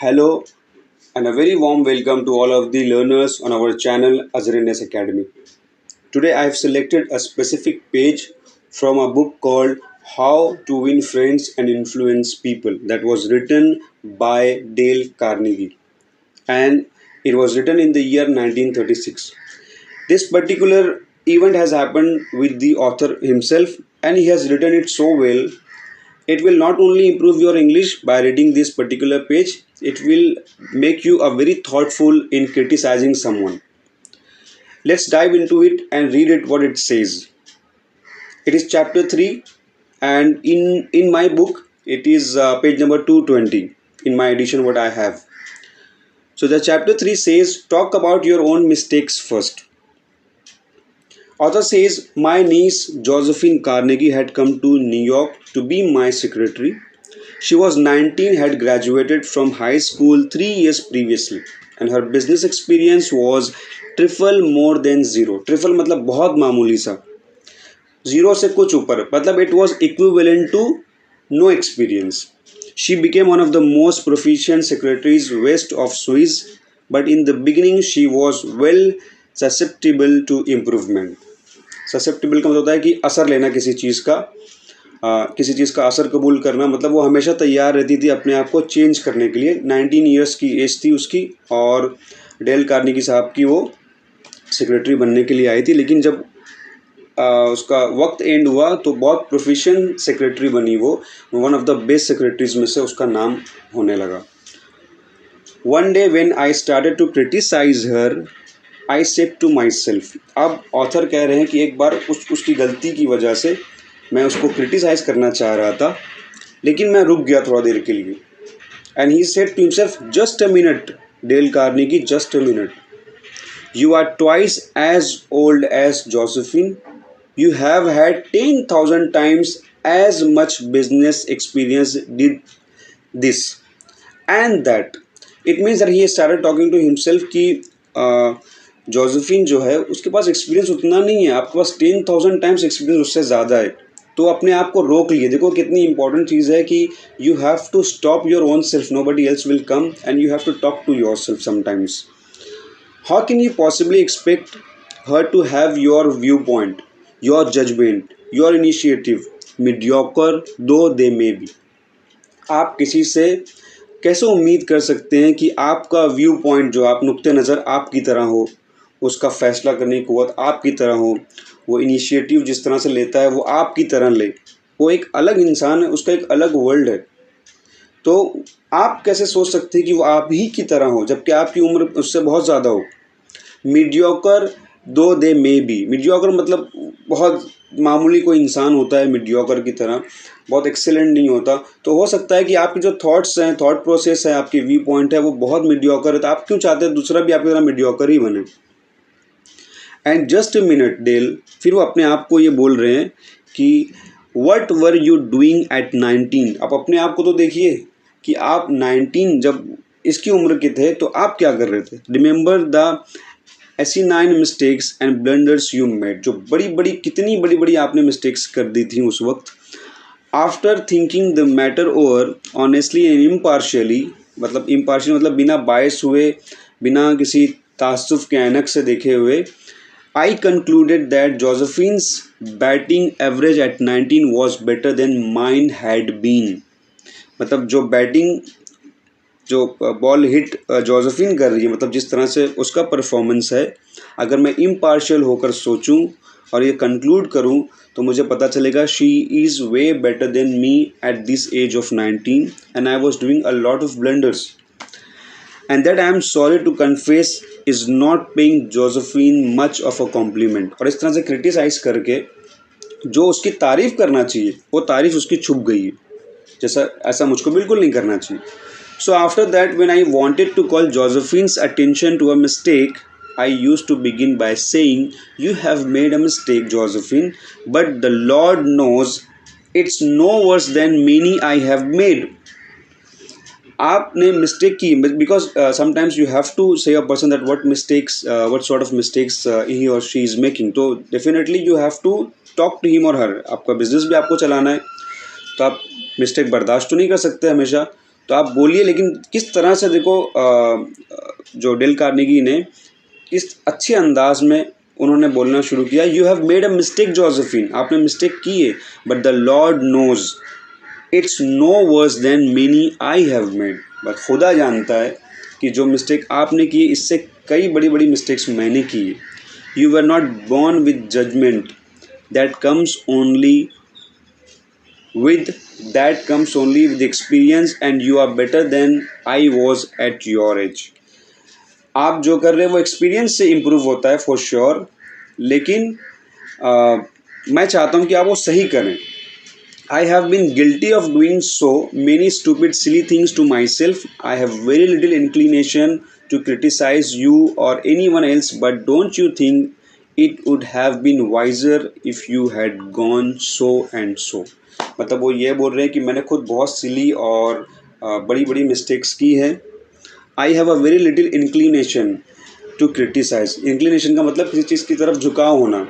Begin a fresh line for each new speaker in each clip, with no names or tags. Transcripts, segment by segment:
Hello and a very warm welcome to all of the learners on our channel Azriness Academy. Today I have selected a specific page from a book called How to Win Friends and Influence People that was written by Dale Carnegie, and it was written in the year 1936. This particular event has happened with the author himself, and he has written it so well. It will not only improve your English by reading this particular page, it will make you a very thoughtful in criticizing someone. Let's dive into it and read it what it says. It is chapter 3, and in my book it is page number 220 in my edition what I have. So the chapter 3 says, talk about your own mistakes first. Author says, my niece Josephine Carnegie had come to New York to be my secretary. She was 19, had graduated from high school 3 years previously, and her business experience was trifle more than zero. Trifle मतलब बहुत मामूली सा, zero से कुछ ऊपर, मतलब it was equivalent to no experience. She became one of the most proficient secretaries west of Suez, but in the beginning she was well susceptible to improvement. Susceptible का मतलब होता है कि असर लेना किसी चीज़ का, किसी चीज़ का असर कबूल करना, मतलब वो हमेशा तैयार रहती थी अपने आप को चेंज करने के लिए. 19 ईयर्स की एज थी उसकी, और डेल कार्नेगी साहब की वो सेक्रेटरी बनने के लिए आई थी. लेकिन जब उसका वक्त एंड हुआ तो बहुत प्रोफिशिएंट सेक्रेटरी बनी वो, one of the best secretaries में से उसका नाम होने लगा. One day when I started to criticize her, I said to myself. अब ऑथर कह रहे हैं कि एक बार उसकी गलती की वजह से मैं उसको क्रिटिसाइज़ करना चाह रहा था, लेकिन मैं रुक गया थोड़ा देर के लिए. And he said to himself, just a minute Dale Carnegie, just a minute. You are twice as old as Josephine. You have had 10,000 times as much business experience did this and that. It means that he started talking to himself कि Josephine जो है उसके पास experience उतना नहीं है, आपके पास 10,000 times experience उससे ज़्यादा है. तो अपने आप को रोक लिए. देखो कितनी इंपॉर्टेंट चीज़ है कि you have to stop your own self, nobody else will come, and you have to talk to yourself sometimes. How can you possibly expect her to have your viewpoint, your judgment, your initiative, mediocre though they may be? आप किसी से कैसे उम्मीद कर सकते हैं कि आपका व्यू पॉइंट, जो आप नुक्ते नज़र आपकी तरह हो, उसका फैसला करने की क़ुव्वत आपकी तरह हो, वो इनिशिएटिव जिस तरह से लेता है वो आपकी तरह ले. वो एक अलग इंसान है, उसका एक अलग वर्ल्ड है. तो आप कैसे सोच सकते हैं कि वो आप ही की तरह हो जबकि आपकी उम्र उससे बहुत ज़्यादा हो. मीडियोकर दो दे मे बी. मीडियोकर मतलब बहुत मामूली कोई इंसान होता है मीडियोकर की तरह, बहुत एक्सेलेंट नहीं होता. तो हो सकता है कि आपके जो थॉट्स हैं, थॉट प्रोसेस है, आपकी व्यू पॉइंट है, वो बहुत मीडियोकर है. तो आप क्यों चाहते हैं दूसरा भी आपकी तरह मीडियोकर ही बने. And just a minute Dale, फिर वो अपने आप को ये बोल रहे हैं कि what were you doing at 19. आप अपने आप को तो देखिए कि आप 19 जब इसकी उम्र के थे तो आप क्या कर रहे थे. Remember the asinine mistakes and blunders you made. जो बड़ी बड़ी, कितनी बड़ी बड़ी आपने मिस्टेक्स कर दी थी उस वक्त. After thinking the matter over honestly and impartially, मतलब इम्पार्शियल मतलब बिना बायस हुए, बिना किसी तासुफ के ऐनक से देखे हुए, I concluded that Josephine's batting average at 19 was better than mine had been. मतलब जो बैटिंग, जो बॉल हिट जोसेफिन कर रही है, मतलब जिस तरह से उसका परफॉर्मेंस है, अगर मैं इम्पार्शियल होकर सोचूं और ये कंक्लूड करूं तो मुझे पता चलेगा she is way better than me at this age of 19 and I was doing a lot of blunders and that I am sorry to confess is not paying Josephine much of a compliment. और इस तरह से criticise करके जो उसकी तारीफ़ करना चाहिए वो तारीफ़ उसकी छुप गई है, जैसा ऐसा मुझको बिल्कुल नहीं करना चाहिए. So after that, when I wanted to call Josephine's attention to a mistake, I used to begin by saying, you have made a mistake, Josephine, but the Lord knows it's no worse than many I have made. आपने mistake की, because sometimes you have to say a person that what sort of mistakes he और she is making. तो definitely you have to talk to him और her. आपका business भी आपको चलाना है, तो आप मिस्टेक बर्दाश्त तो नहीं कर सकते हमेशा. तो आप बोलिए, लेकिन किस तरह से देखो जो डेल कार्नेगी ने इस अच्छे अंदाज में उन्होंने बोलना शुरू किया, you have made a mistake Josephine, आपने मिस्टेक की है, but the Lord knows it's no worse than many I have made, but खुदा जानता है कि जो मिस्टेक आपने की इससे कई बड़ी बड़ी मिस्टेक्स मैंने की है. You were not born with judgement that comes only with with experience, and you are better than I was at your age. आप जो कर रहे हैं वो एक्सपीरियंस से इम्प्रूव होता है फॉर श्योर, लेकिन मैं चाहता हूँ कि आप वो सही करें. I have been guilty of doing so many stupid silly things to myself. I have very little inclination to criticize you or anyone else, but don't you think it would have been wiser if you had gone so and so. मतलब वो ये बोल रहे हैं कि मैंने खुद बहुत सिली और बड़ी बड़ी मिस्टेक्स की है. I have a very little inclination to criticize. Inclination का मतलब किसी चीज़ की तरफ झुकाव होना,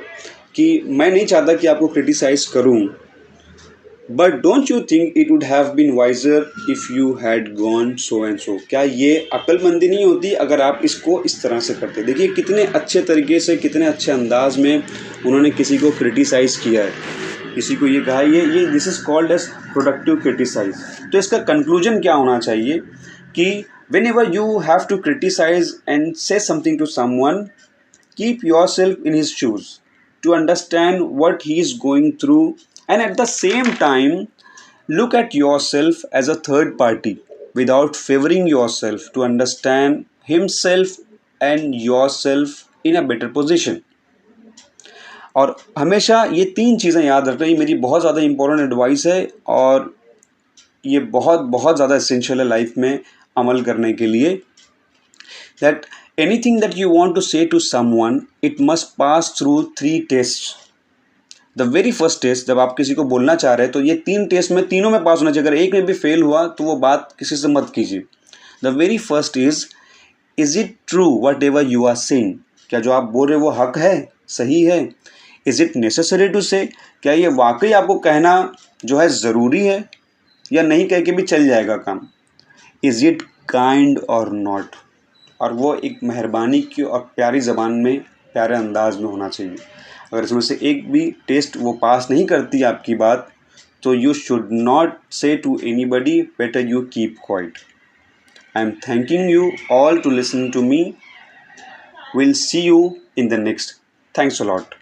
कि मैं नहीं चाहता कि आपको क्रिटिसाइज करूं, but don't you think it would have been wiser if you had gone so and so. क्या ये अक्लमंदी नहीं होती अगर आप इसको इस तरह से करते. देखिए कितने अच्छे तरीके से, कितने अच्छे अंदाज में उन्होंने किसी को क्रिटिसाइज़ किया है, किसी को ये कहा, ये this is called as productive criticize. तो इसका कंक्लूजन क्या होना चाहिए कि whenever you have to criticize and say something to someone, keep yourself in his shoes to understand what he is going through, and at the same time look at yourself as a third party without favoring yourself to understand himself and yourself in a better position. और हमेशा ये तीन चीज़ें याद रखना, ये मेरी बहुत ज़्यादा इंपॉर्टेंट एडवाइस है और ये बहुत बहुत ज़्यादा एसेंशियल है लाइफ में अमल करने के लिए. That anything that you want to say to someone, it must pass through 3 test. The very first test, जब आप किसी को बोलना चाह रहे हैं तो ये 3 टेस्ट में, तीनों में पास होना चाहिए. अगर एक में भी फेल हुआ तो वो बात किसी से मत कीजिए. The very first is it true whatever you are saying, क्या जो आप बोल रहे हो वो हक है, सही है. इज़ इट नेसेसरी टू से, क्या ये वाकई आपको कहना जो है ज़रूरी है, या नहीं कह के भी चल जाएगा काम. इज़ इट काइंड और नॉट, और वो एक मेहरबानी की और प्यारी ज़बान में, प्यारे अंदाज में होना चाहिए. अगर इसमें से एक भी टेस्ट वो पास नहीं करती आपकी बात, तो you should not say to anybody, better you keep quiet. I am thanking you all to listen to me. Will see you in the next. Thanks a lot.